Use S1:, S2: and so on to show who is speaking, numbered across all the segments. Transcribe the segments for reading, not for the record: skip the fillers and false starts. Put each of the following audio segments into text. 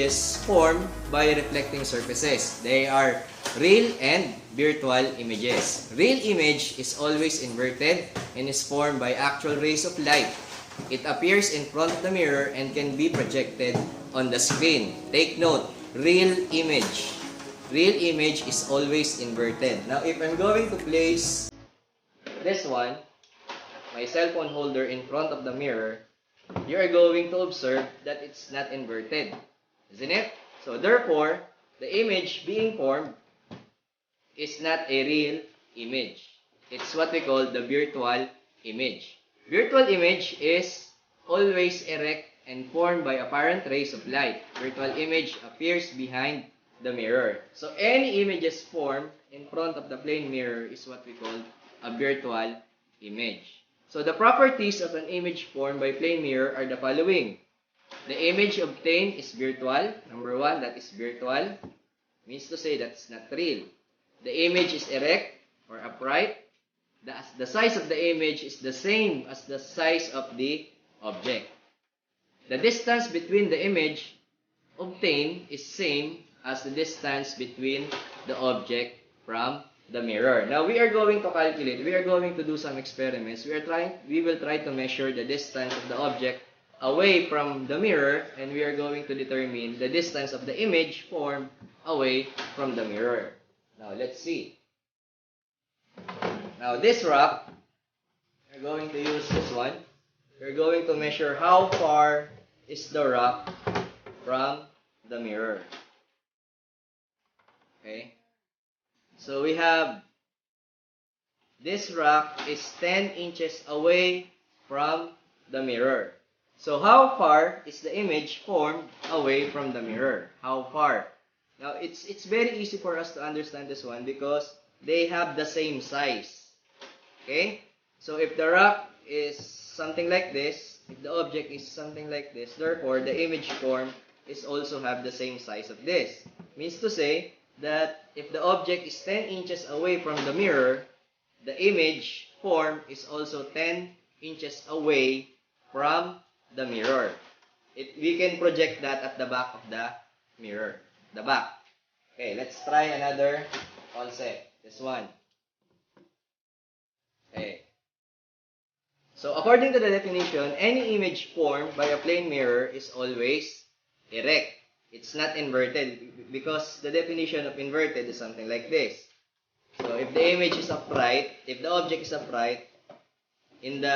S1: is formed by reflecting surfaces. They are real and virtual images. Real image is always inverted and is formed by actual rays of light. It appears in front of the mirror and can be projected on the screen. Take note, real image. Real image is always inverted. Now, if I'm going to place this one, my cell phone holder in front of the mirror, you are going to observe that it's not inverted. Isn't it? So therefore, the image being formed is not a real image. It's what we call the virtual image. Virtual image is always erect and formed by apparent rays of light. Virtual image appears behind the mirror. So any images formed in front of the plane mirror is what we call a virtual image. So the properties of an image formed by plane mirror are the following. The image obtained is virtual. Number one, that is virtual. Means to say that's not real. The image is erect or upright. The size of the image is the same as the size of the object. The distance between the image obtained is same as the distance between the object from the mirror. Now we are going to calculate. We are going to do some experiments. We will try to measure the distance of the object away from the mirror, and we are going to determine the distance of the image formed away from the mirror. Now, let's see. Now, this rock, we're going to use this one. We're going to measure how far is the rock from the mirror. Okay? So, we have this rock is 10 inches away from the mirror. So, how far is the image formed away from the mirror? How far? Now, it's very easy for us to understand this one because they have the same size. Okay? So, if the rock is something like this, if the object is something like this, therefore, the image formed is also have the same size of this. Means to say that if the object is 10 inches away from the mirror, the image formed is also 10 inches away from the mirror. We can project that at the back of the mirror. The back. Okay, let's try another concept. This one. Okay. So, according to the definition, any image formed by a plane mirror is always erect. It's not inverted because the definition of inverted is something like this. So, if the image is upright, if the object is upright, in the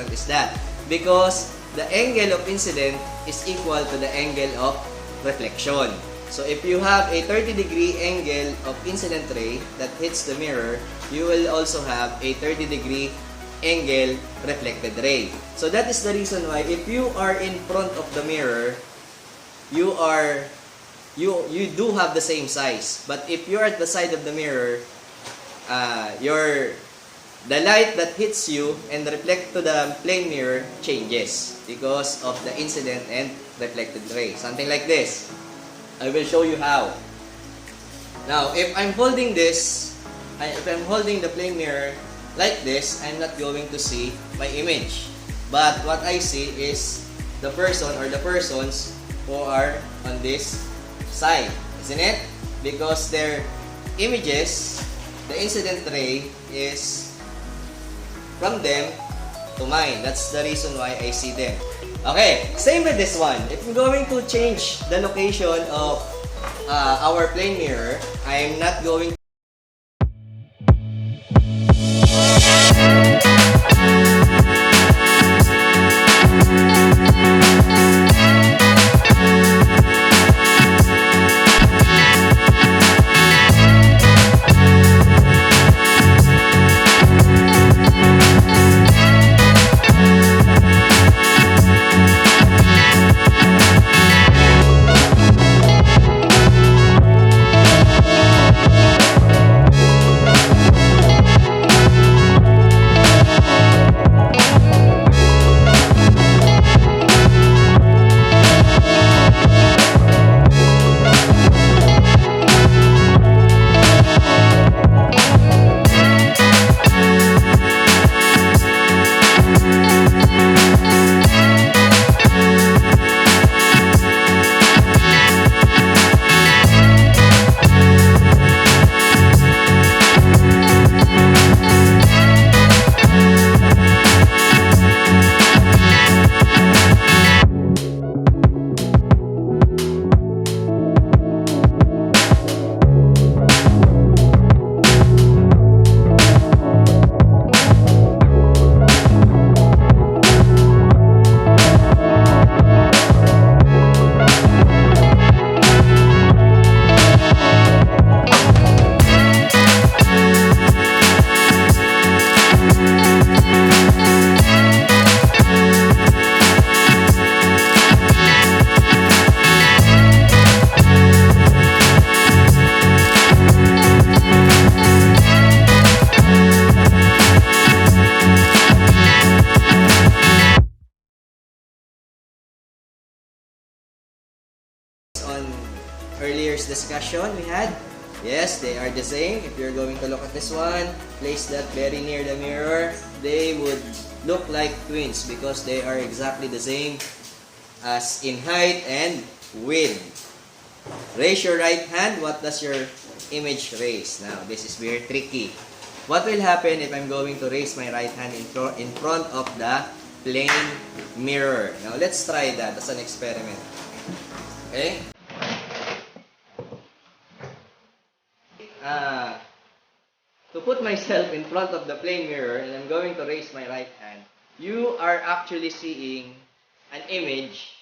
S1: important is that? Because the angle of incident is equal to the angle of reflection. So if you have a 30-degree angle of incident ray that hits the mirror, you will also have a 30-degree angle reflected ray. So that is the reason why if you are in front of the mirror, you do have the same size. But if you're at the side of the mirror, the light that hits you and reflect to the plane mirror changes because of the incident and reflected ray. Something like this. I will show you how. Now, if I'm holding this, if I'm holding the plane mirror like this, I'm not going to see my image. But what I see is the person or the persons who are on this side, isn't it? Because their images, the incident ray is from them to mine. That's the reason why I see them. Okay, same with this one. If I'm going to change the location of our plane mirror, I'm not going to earlier discussion we had. Yes, they are the same. If you're going to look at this one, place that very near the mirror, they would look like twins because they are exactly the same as in height and width. Raise your right hand. What does your image raise? Now, this is very tricky. What will happen if I'm going to raise my right hand in front of the plane mirror? Now, let's try that as an experiment. Okay? To put myself in front of the plane mirror and I'm going to raise my right hand, you are actually seeing an image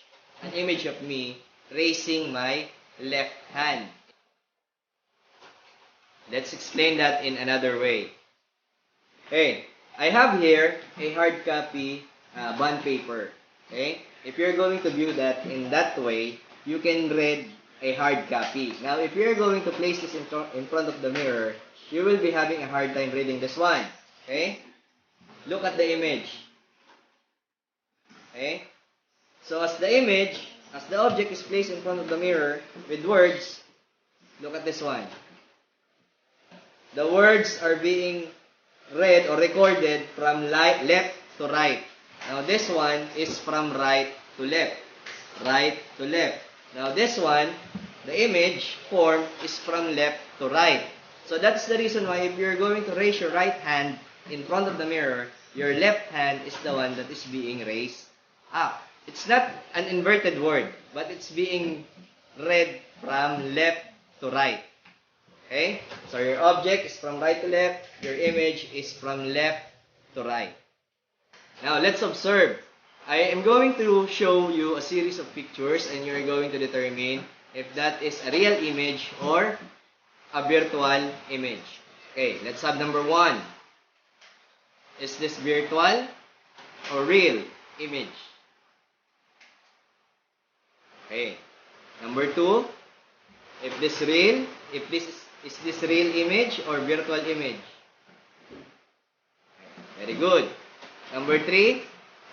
S1: of me raising my left hand. Let's explain that in another way. Okay, I have here a hard copy bond paper. Okay, if you're going to view that in that way, you can read a hard copy. Now, if you're going to place this in front of the mirror, you will be having a hard time reading this one. Okay? Look at the image. Okay? So, as the object is placed in front of the mirror with words, look at this one. The words are being read or recorded from left to right. Now, this one is from right to left. Right to left. Now, this one, the image form is from left to right. So, that's the reason why if you're going to raise your right hand in front of the mirror, your left hand is the one that is being raised up. It's not an inverted word, but it's being read from left to right. Okay? So, your object is from right to left, your image is from left to right. Now, let's observe. I am going to show you a series of pictures and you're going to determine if that is a real image or a virtual image. Okay, let's have number 1. Is this virtual or real image? Okay. Number 2, if this is this real image or virtual image? Okay, very good. Number 3,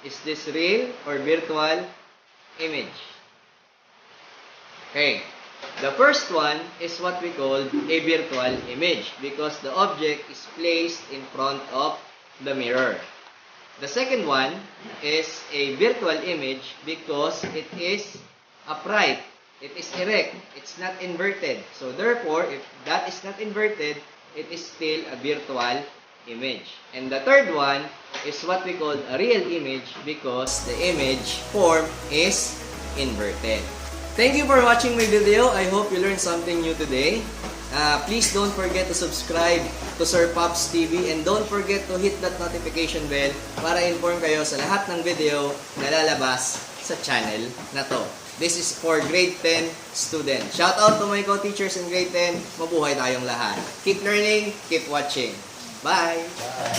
S1: is this real or virtual image? Okay. The first one is what we call a virtual image because the object is placed in front of the mirror. The second one is a virtual image because it is upright, it is erect, it's not inverted. So therefore, if that is not inverted, it is still a virtual image. And the third one is what we call a real image because the image form is inverted. Thank you for watching my video. I hope you learned something new today. Please don't forget to subscribe to Sir Pops TV and don't forget to hit that notification bell para inform kayo sa lahat ng video na lalabas sa channel na to. This is for grade 10 students. Shout out to my co-teachers in grade 10. Mabuhay tayong lahat. Keep learning, keep watching. Bye!